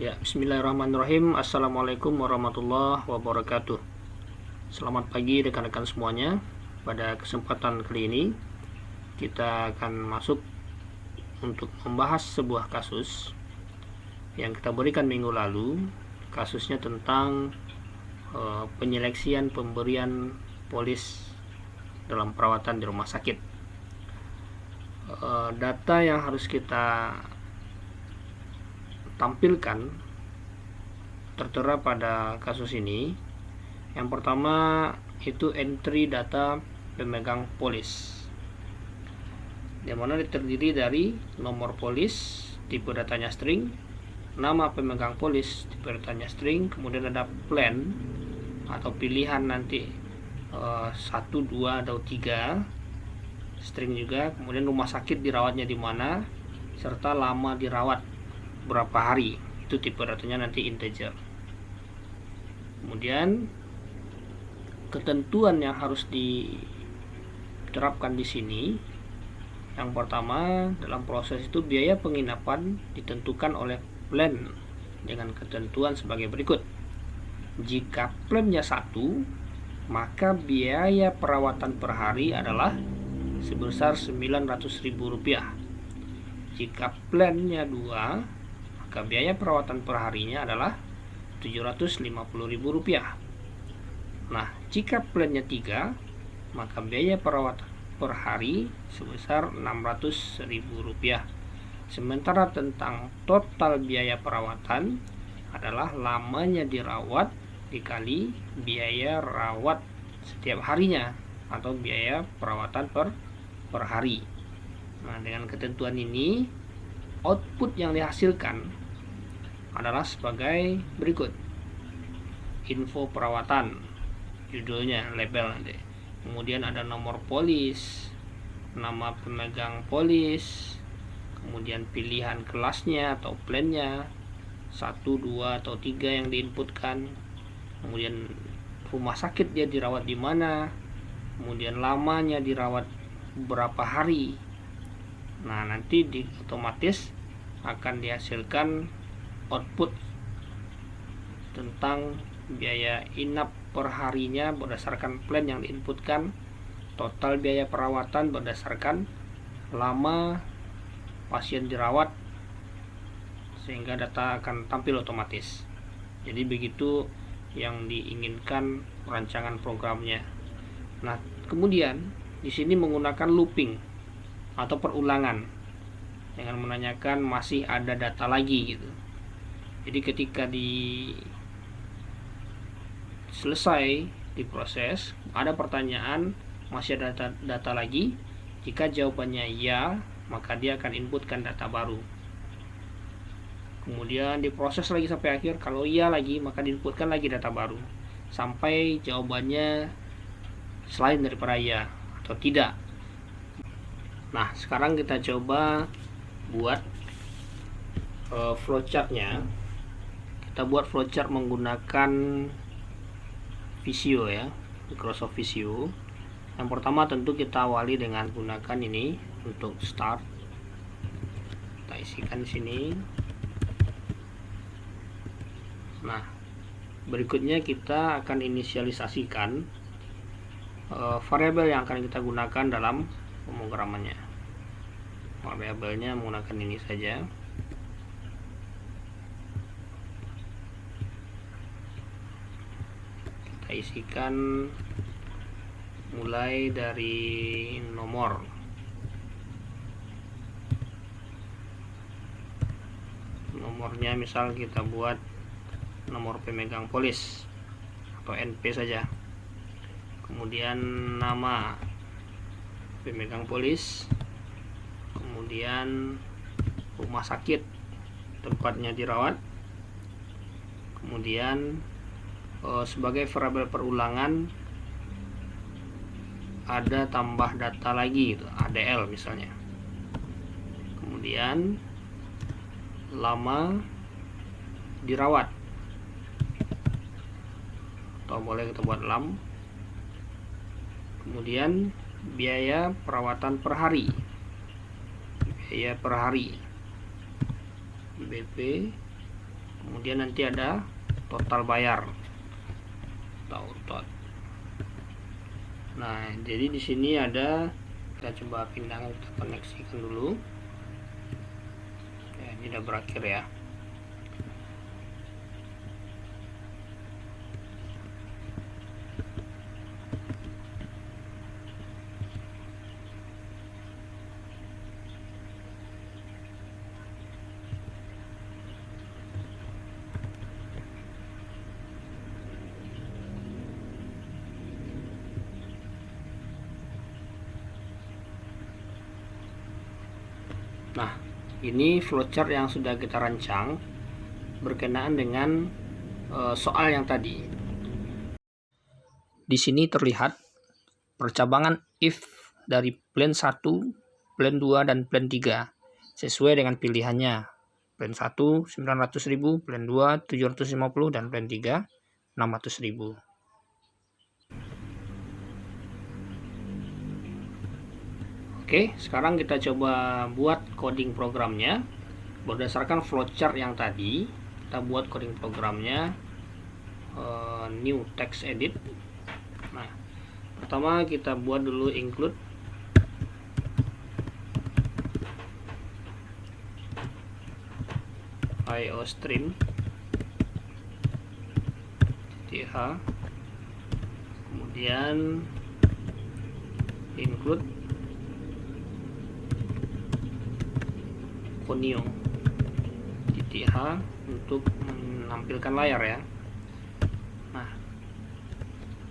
Ya, bismillahirrahmanirrahim. Assalamualaikum warahmatullahi wabarakatuh. Selamat pagi rekan-rekan semuanya. Pada kesempatan kali ini kita akan masuk untuk membahas sebuah kasus yang kita berikan minggu lalu. Kasusnya tentang penyeleksian pemberian polis dalam perawatan di rumah sakit. Data yang harus kita tampilkan tertera pada kasus ini. Yang pertama itu entry data pemegang polis, yang mana terdiri dari nomor polis, tipe datanya string, nama pemegang polis, tipe datanya string, kemudian ada plan atau pilihan nanti 1, 2 atau 3 string juga, kemudian rumah sakit dirawatnya di mana, serta lama dirawat berapa hari. Itu tipe datanya nanti integer. Kemudian ketentuan yang harus diterapkan di sini, yang pertama dalam proses itu biaya penginapan ditentukan oleh plan dengan ketentuan sebagai berikut. Jika plannya 1, maka biaya perawatan per hari adalah sebesar Rp900.000. Jika plannya 2, maka biaya perawatan per harinya adalah Rp750.000. Nah, jika plannya 3, maka biaya perawatan per hari sebesar Rp600.000. Sementara tentang total biaya perawatan adalah lamanya dirawat dikali biaya rawat setiap harinya atau biaya perawatan per hari. Nah, dengan ketentuan ini output yang dihasilkan adalah sebagai berikut. Info perawatan, judulnya, label nanti. Kemudian ada nomor polis, nama pemegang polis, kemudian pilihan kelasnya atau plannya, 1, 2 atau 3 yang diinputkan. Kemudian rumah sakit dia dirawat di mana, kemudian lamanya dirawat berapa hari. Nah, nanti otomatis akan dihasilkan output tentang biaya inap per harinya berdasarkan plan yang diinputkan, total biaya perawatan berdasarkan lama pasien dirawat, sehingga data akan tampil otomatis. Jadi begitu yang diinginkan perancangan programnya. Nah, kemudian di sini menggunakan looping atau perulangan dengan menanyakan masih ada data lagi gitu. Jadi ketika selesai diproses, ada pertanyaan masih ada data lagi. Jika jawabannya ya, maka dia akan inputkan data baru. Kemudian diproses lagi sampai akhir. Kalau iya lagi, maka diinputkan lagi data baru sampai jawabannya selain daripada ya atau tidak. Nah, sekarang kita coba buat flowchartnya. Kita buat flowchart menggunakan Visio ya, Microsoft Visio. Yang pertama tentu kita awali dengan gunakan ini untuk start. Kita isikan di sini. Nah, berikutnya kita akan inisialisasikan variabel yang akan kita gunakan dalam pemrogramannya. Variabelnya menggunakan ini saja. Isikan mulai dari nomornya, misal kita buat nomor pemegang polis atau NP saja. Kemudian nama pemegang polis, kemudian rumah sakit tempatnya dirawat, kemudian sebagai variabel perulangan ada tambah data lagi gitu, ADL misalnya. Kemudian lama dirawat, atau boleh kita buat lam. Kemudian biaya perawatan per hari, biaya per hari BP Kemudian nanti ada total bayar atau tot. Nah, jadi di sini ada, kita coba pindah, kita koneksikan dulu. Ya, ini udah berakhir ya. Nah, ini flowchart yang sudah kita rancang berkenaan dengan soal yang tadi. Di sini terlihat percabangan if dari plan 1, plan 2, dan plan 3 sesuai dengan pilihannya. Plan 1 900.000, plan 2 750, dan plan 3 600.000. Oke, sekarang kita coba buat coding programnya. Berdasarkan flowchart yang tadi, kita buat coding programnya. New text edit. Nah, pertama kita buat dulu include iostream .h, kemudian include Conio .h untuk menampilkan layar ya. Nah,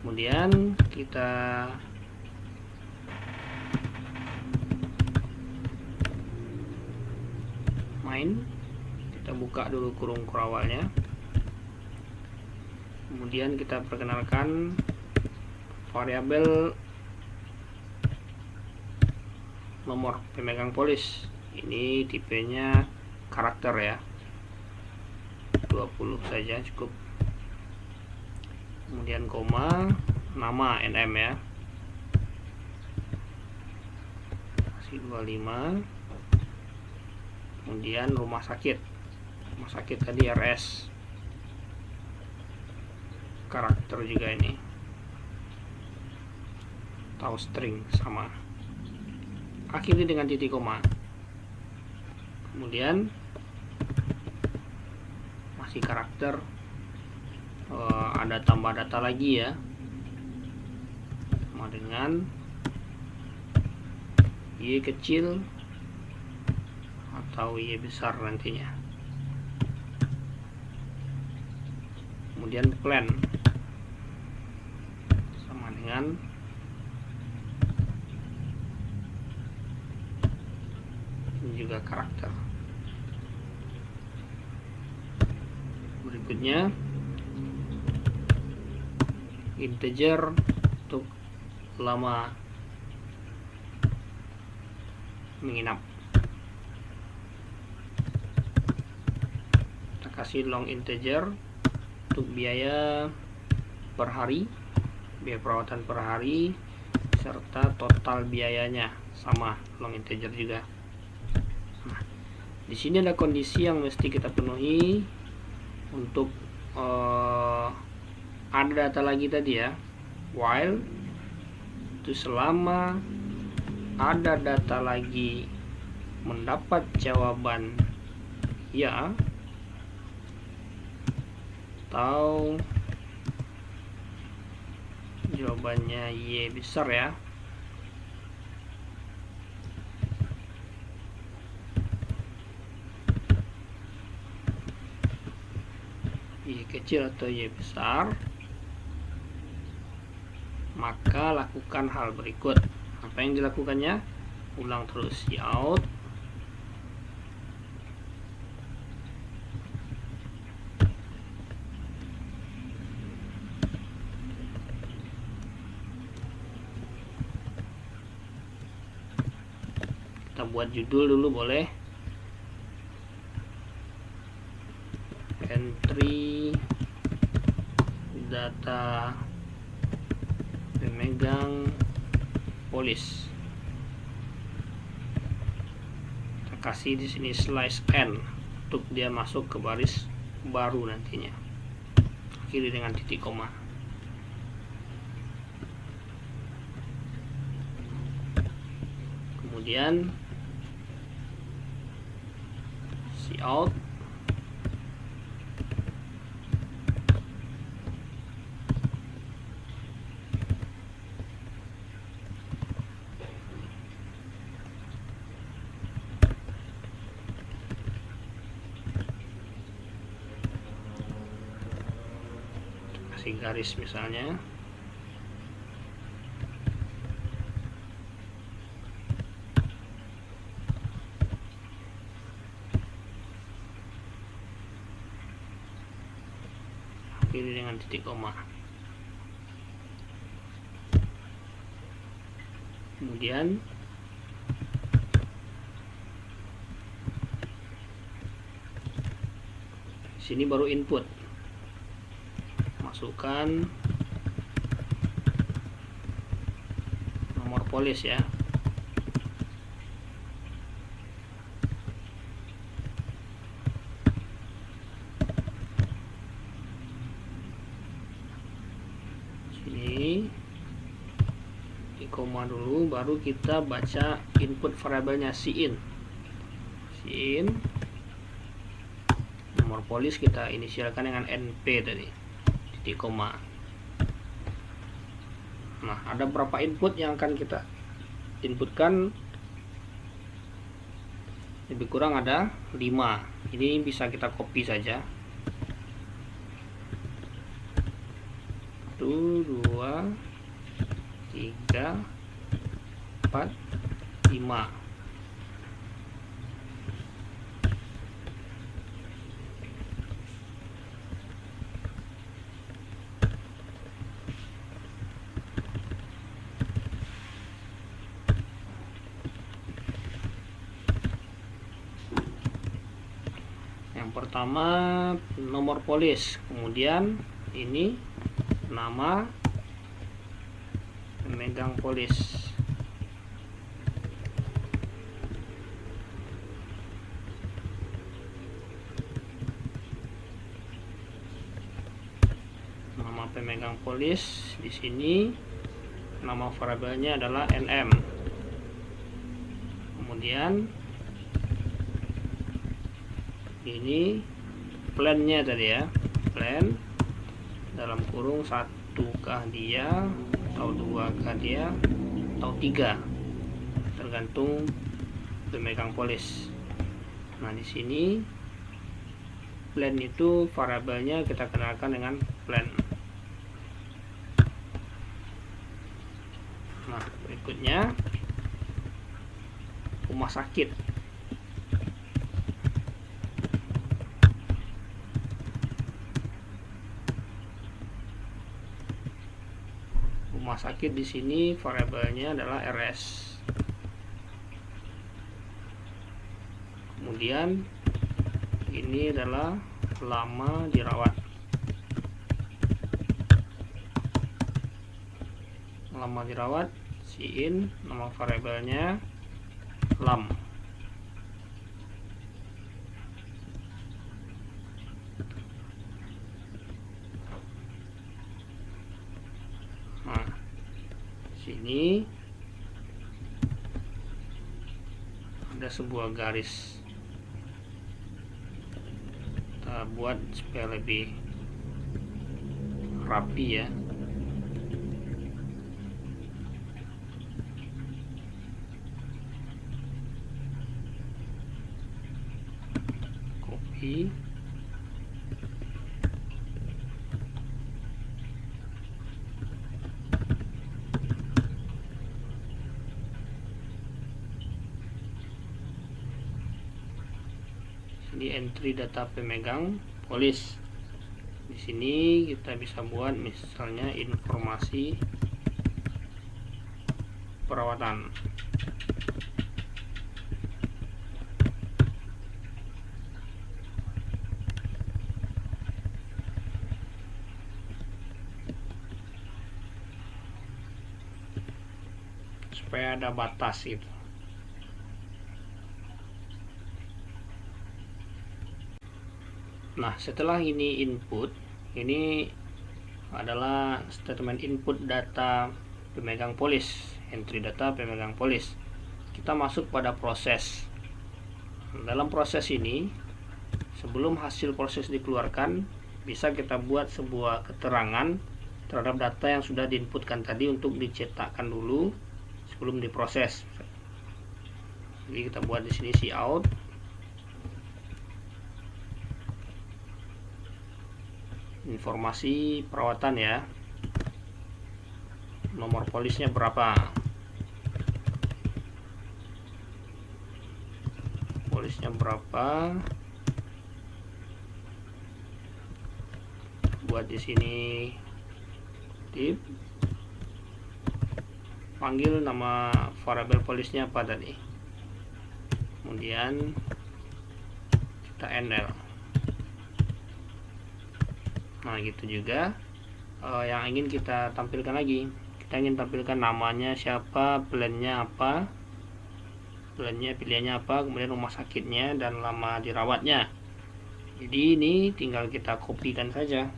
kemudian kita main, kita buka dulu kurung awalnya, kemudian kita perkenalkan variabel nomor pemegang polis. Ini tipenya karakter ya, 20 saja cukup. Kemudian koma, nama NM ya, kasih 25. Kemudian rumah sakit tadi RS, karakter juga ini, atau string sama, akhiri dengan titik koma. Kemudian masih karakter, ada tambah data lagi ya, sama dengan Y kecil atau Y besar nantinya. Kemudian plan sama dengan ini juga karakter. Berikutnya integer untuk lama menginap, kita kasih long integer untuk biaya per hari, biaya perawatan per hari, serta total biayanya sama long integer juga. Nah, di sini ada kondisi yang mesti kita penuhi untuk ada data lagi tadi ya, while itu selama ada data lagi mendapat jawaban ya atau jawabannya Y besar ya, Y kecil atau Y besar, maka lakukan hal berikut. Apa yang dilakukannya? Ulang terus out kita buat judul dulu boleh, entry data pemegang polis. Kita kasih di sini slice n untuk dia masuk ke baris baru nantinya, akhiri dengan titik koma. Kemudian cout, kasih garis misalnya. Akhiri dengan titik koma. Kemudian sini baru input, masukkan nomor polis ya. Sini di koma dulu, baru kita baca input variabelnya cin. Nomor polis kita inisialkan dengan np tadi, titik koma. Nah, ada berapa input yang akan kita inputkan? Lebih kurang ada 5. Ini bisa kita copy saja. 1, 2, 3, 4, 5. Yang pertama nomor polis, kemudian ini nama pemegang polis. Nama pemegang polis di sini, nama variabelnya adalah nm. Kemudian ini plannya tadi ya, plan dalam kurung 1kah dia, atau 2kah dia, atau 3, tergantung pemegang polis. Nah, di sini plan itu variabelnya kita kenalkan dengan plan. Nah, berikutnya rumah sakit. Rumah sakit di sini variabelnya adalah rs. Kemudian ini adalah lama dirawat. Lama dirawat, cin, nama variabelnya lam. Nah, sini ada sebuah garis, kita buat supaya lebih rapi ya. Copy, ini entry data pemegang polis. Di sini kita bisa buat misalnya informasi perawatan. Supaya ada batas itu. Nah, setelah ini input, ini adalah statement input data pemegang polis, entry data pemegang polis. Kita masuk pada proses. Dalam proses ini, sebelum hasil proses dikeluarkan, bisa kita buat sebuah keterangan terhadap data yang sudah diinputkan tadi untuk dicetakkan dulu sebelum diproses. Jadi kita buat di sini cout informasi perawatan ya, nomor polisnya berapa, buat di sini tip, panggil nama variabel polisnya apa tadi, kemudian kita NL. Nah gitu juga yang ingin kita tampilkan lagi, kita ingin tampilkan namanya siapa, plannya apa, pilihannya apa, kemudian rumah sakitnya dan lama dirawatnya. Jadi ini tinggal kita kopikan saja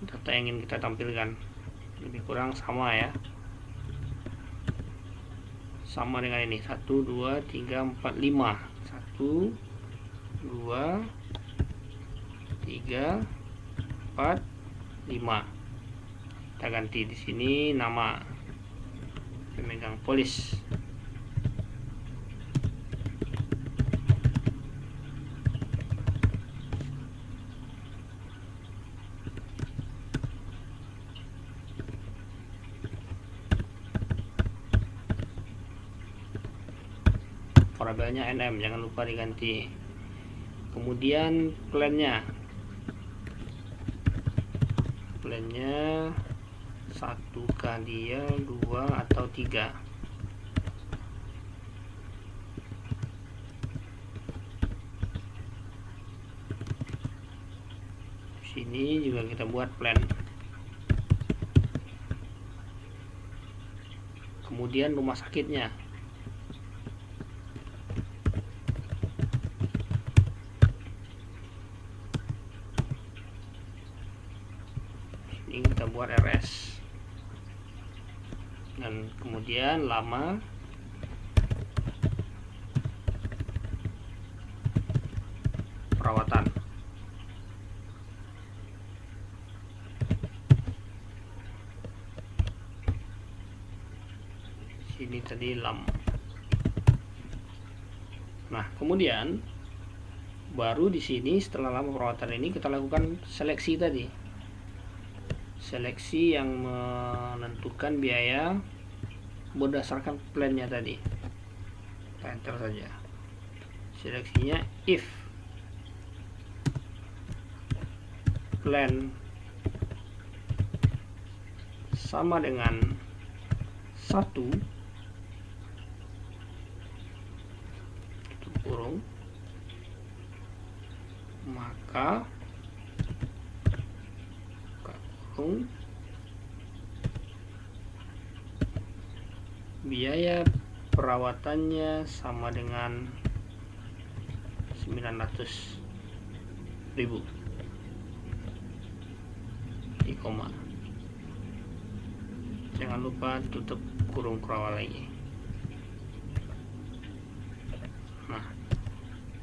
data yang ingin kita tampilkan, lebih kurang sama ya, sama dengan ini 1 2 3 4 5 1 2 3 4 5. Kita ganti di sini nama pemegang polis. Variabelnya NM, jangan lupa diganti. Kemudian plannya 1 kah dia, 2 atau 3. Sini juga kita buat plan. Kemudian rumah sakitnya ini kita buat RS, dan kemudian lama perawatan. Sini tadi lam. Nah, kemudian baru di sini setelah lama perawatan ini kita lakukan seleksi tadi. Seleksi yang menentukan biaya berdasarkan plannya tadi. Kita enter saja. Seleksinya if plan sama dengan 1 kurung, maka biaya perawatannya sama dengan 900.000 di koma. Jangan lupa tutup kurung kerawal lagi. Nah,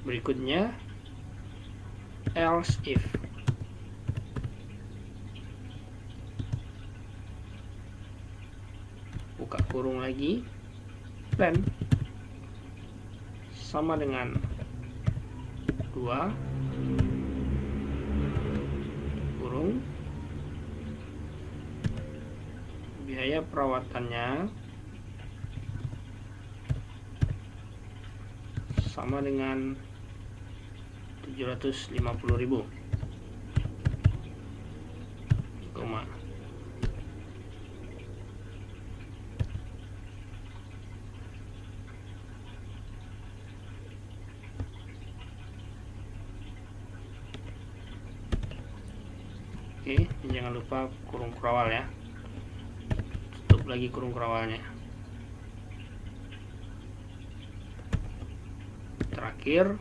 berikutnya else if. Buka kurung lagi, plan sama dengan 2 kurung, biaya perawatannya sama dengan 750.000 koma. Oke, jangan lupa kurung kerawal ya. Tutup lagi kurung kerawalnya. Terakhir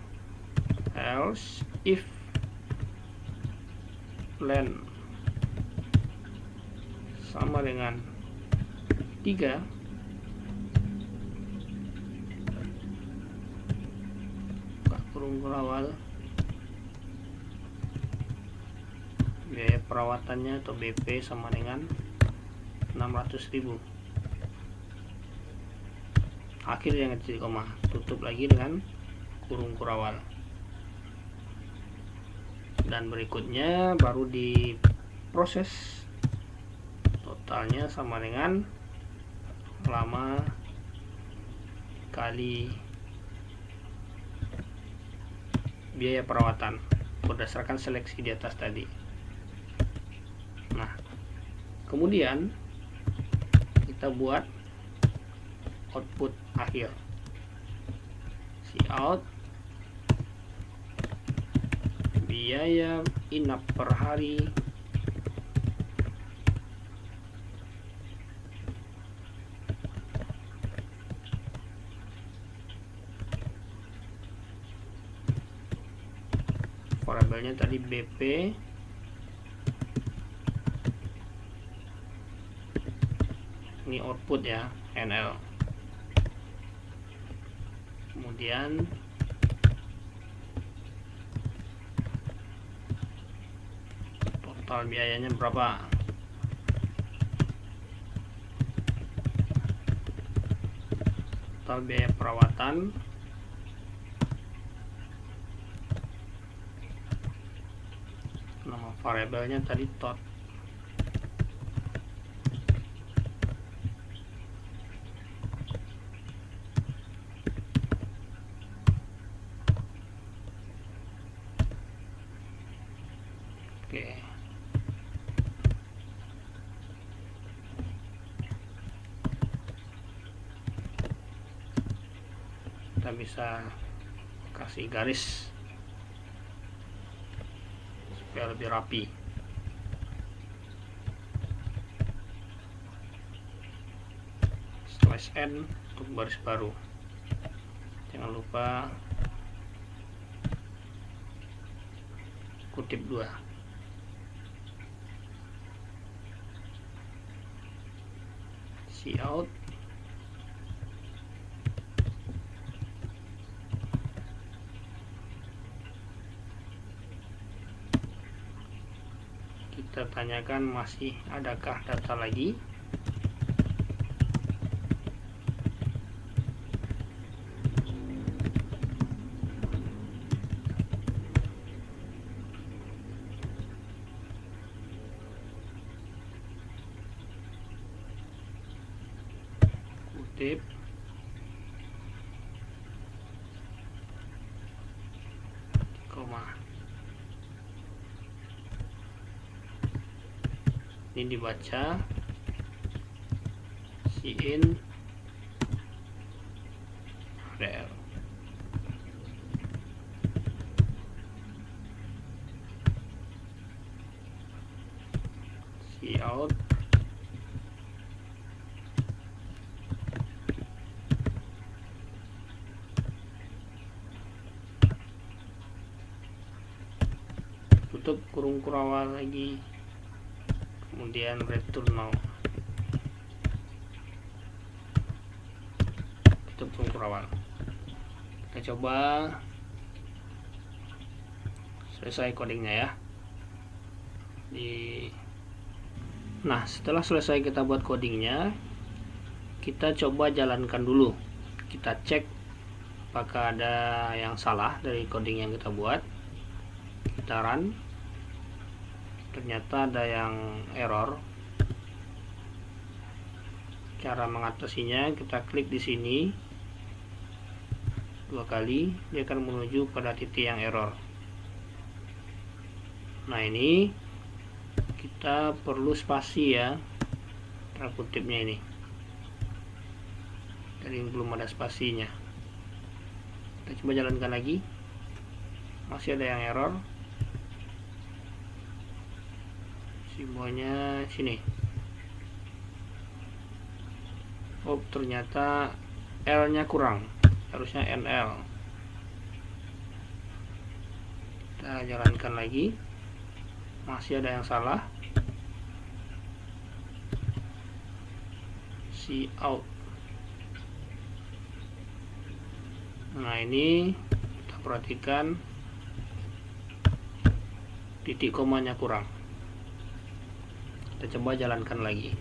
else if len sama dengan 3, buka kurung kurawal, biaya perawatannya atau BP sama dengan 600.000. Akhir yang kecil koma, tutup lagi dengan kurung kurawal, dan berikutnya baru diproses. Totalnya sama dengan lama kali biaya perawatan berdasarkan seleksi di atas tadi. Nah, kemudian kita buat output akhir. Cout biaya inap per hari variabelnya tadi BP, ini output ya, NL. Kemudian total biayanya berapa? Total biaya perawatan nama variabelnya tadi tot. Oke. Kita bisa kasih garis supaya lebih rapi. /n untuk baris baru. Jangan lupa kutip 2. Cout kita tanyakan masih adakah data lagi. Kutip koma, ini dibaca in rel. Cout tutup kurung kurawal lagi, kemudian return now, tutup kurung kurawal. Kita coba selesai codingnya ya. Nah, setelah selesai kita buat codingnya, kita coba jalankan dulu. Kita cek apakah ada yang salah dari coding yang kita buat. Kita run, ternyata ada yang error. Cara mengatasinya, kita klik di sini 2 kali, dia akan menuju pada titik yang error. Nah, ini kita perlu spasi ya, tanda kutipnya ini. Jadi belum ada spasinya. Kita coba jalankan lagi, masih ada yang error. Simbolnya sini. Oh, ternyata L nya kurang, harusnya NL. Kita jalankan lagi, masih ada yang salah. See out. Nah, ini kita perhatikan titik komanya kurang. Kita coba jalankan lagi.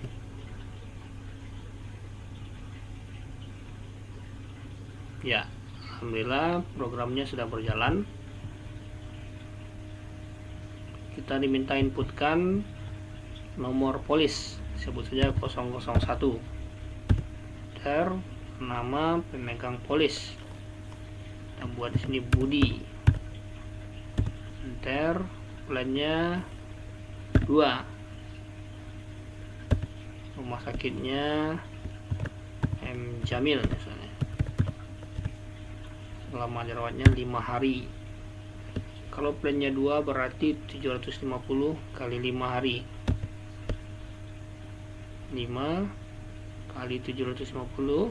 Ya, alhamdulillah programnya sudah berjalan. Kita diminta inputkan nomor polis, sebut saja 001. Enter nama pemegang polis. Kita buat di sini Budi. Enter plannya 2. Rumah sakitnya M Jamil misalnya. Lama dirawatnya 5 hari. Kalau plannya 2 berarti 750 kali 5 hari. 5 kali 750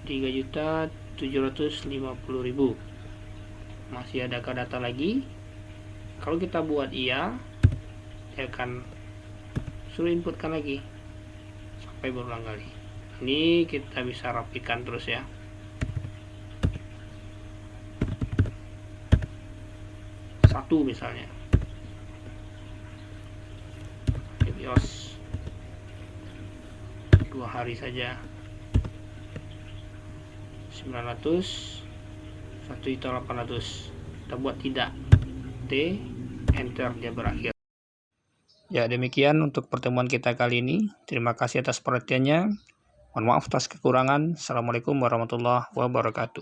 3.750.000. Masih adakah data lagi? Kalau kita buat iya, dia akan suruh inputkan lagi sampai berulang kali. Ini kita bisa rapikan terus ya. Satu misalnya, bios 2 hari saja 900 1.800. Kita buat tidak, T, enter, dia berakhir. Ya, demikian untuk pertemuan kita kali ini. Terima kasih atas perhatiannya. Mohon maaf atas kekurangan. Assalamualaikum warahmatullahi wabarakatuh.